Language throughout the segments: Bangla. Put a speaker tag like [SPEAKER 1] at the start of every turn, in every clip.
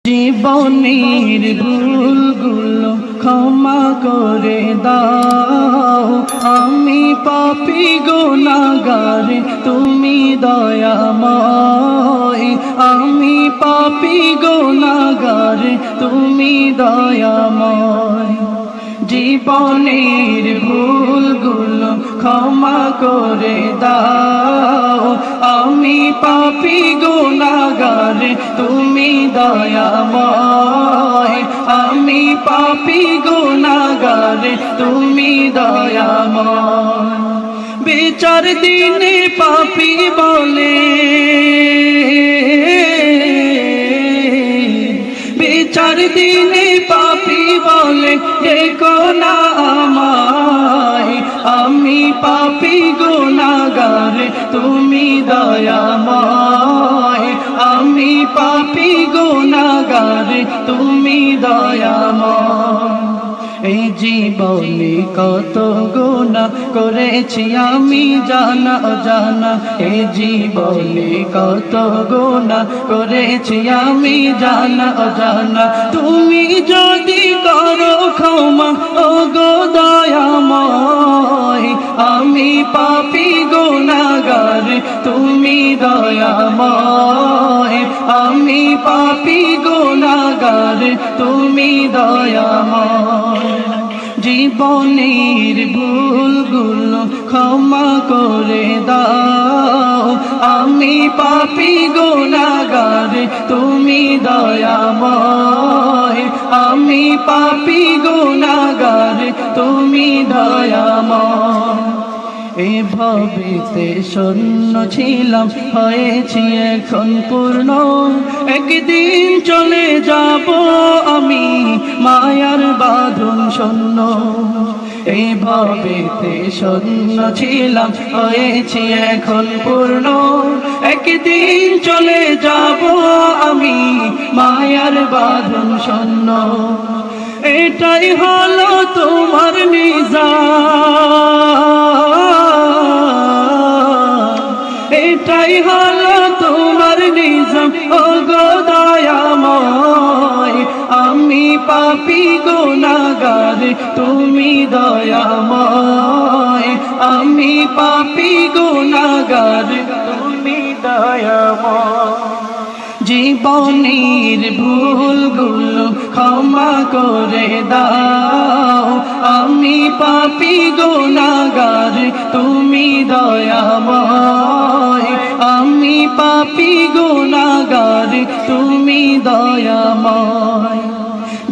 [SPEAKER 1] জীবনের ভুলগুলো ক্ষমা করে দাও, আমি পাপী গুনাহগার তুমি দয়াময়। আমি পাপী গুনাহগার তুমি দয়াময়। জীবনের ভুলগুলো ক্ষমা করে দাও, আমি পাপী গুনাহগার তুমি দয়াময়। আমি পাপী গুনাহগার তুমি দয়াময়। বিচার দিনে পাপী বলে, বিচার দিনে পাপী বলে দেখো না আমায়। আমি পাপী গুনাহগার তুমি দয়াময়। আমি পাপী গুনাহগার তুমি দয়াময়। এই জীবনে কত গুনাহ করেছি আমি জানা অজানা। এই জীবনে কত গুনাহ করেছি আমি জানা অজানা। তুমি যদি করো ক্ষমা ও গো দয়াময়। আমি পাপী গুনাহগার তুমি দয়াময়। আমি পাপী গুনাহগার তুমি দয়াময়। জীবনের ভুলগুলো ক্ষমা করে দাও, আমি পাপী গুনাহগার তুমি দয়াময়। আমি পাপী গুনাহগার তুমি দয়াময়। এভাবেতে শূন্য ছিলাম হয়েছি এখন পূর্ণ। একদিন চলে যাব আমি মায়ার বাঁধন শূন্য। এভাবেতে শূন্য ছিলাম হয়েছি এখন পূর্ণ। একদিন চলে যাব আমি মায়ার বাঁধন শূন্য। এটাই হলো তোমার নিজাম, এটাই হলো তোমার নিজাম ও গো দয়াময়। আমি পাপী গুনাহগার তুমি দয়াময়। আমি পাপী গুনাহগার তুমি দয়াময়। জীবনের ভুলগুলো ক্ষমা করে দাও, আমি পাপী গুনাহগার তুমি দয়াময়। আমি পাপী গুনাহগার তুমি দয়াময়।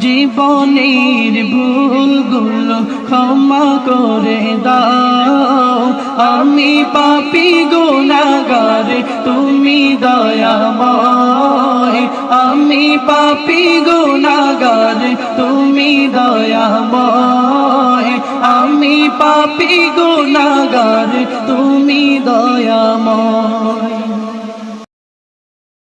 [SPEAKER 1] জীবনের ভুলগুলো ক্ষমা করে দাও, আমি পাপী গুনাহগার তুমি দয়াময়। আমি পাপী গুনাহগার তুমি দয়াময়। আমি পাপী গুনাহগার তুমি দয়াময়।